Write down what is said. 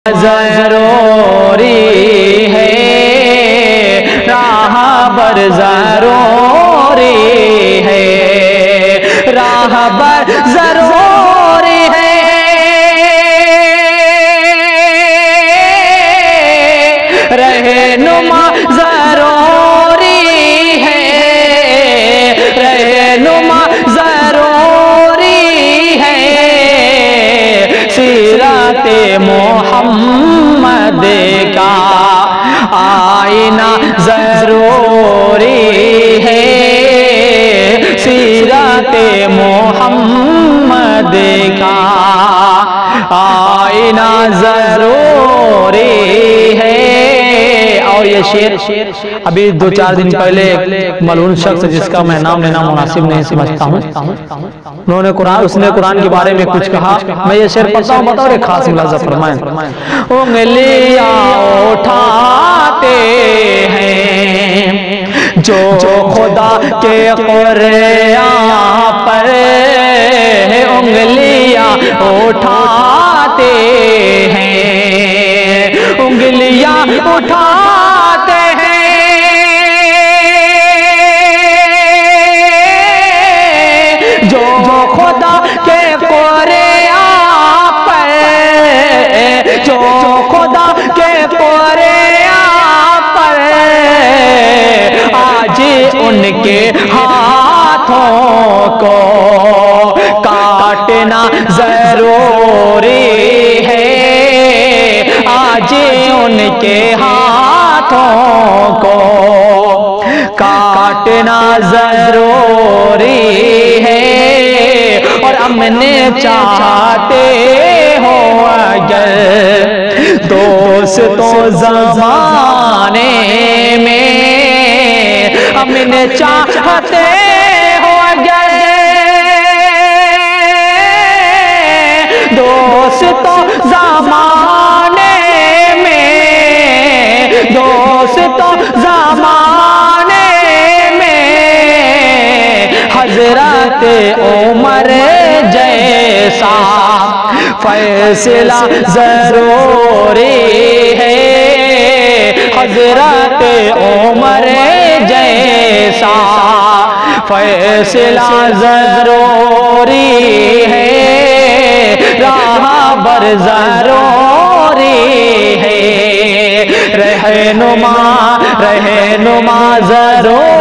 ضروری ہے، راہبر ضروری ہے، راہبر ضروری ہے، رہنما ضروری ہے، رہنما ضروری ہے، سیرت محمد کا آئینہ ضروری ہے، سیرت محمد کا آئینہ ضروری ہے۔ اور یہ شعر ابھی 2-4 دن پہلے ایک ملعون شخص جس کا میں نام لینا مناسب نہیں سمجھتا ہوں، اس نے قرآن کے بارے میں کچھ کہا، میں یہ شعر پڑھتا ہوں، بطور ایک خاص ملاحظہ فرمائیں۔ انگلیاں اٹھاتے ہیں جو خدا کے قرآن پر، انگلیاں اٹھاتے ہیں، انگلیاں اٹھاتے ہیں جو خدا کے قرآن پر، جو خدا کے قرآن پر، آج ان کے ہاتھوں کو کاٹنا ضروری ہے، آج ان کے ہاتھوں کو کاٹنا ضروری ہے۔ اور امن چاہتے ہو اگر دوستوں زمانے میں، امن چاہتے ہو اگر دوستوں زمانے میں، دوستوں زمانے میں، حضرت عمر جیسا فیصلہ ضروری ہے، حضرت عمر جیسا فیصلہ ضروری ہے، راہبر ضروری ہے، رہنما ضروری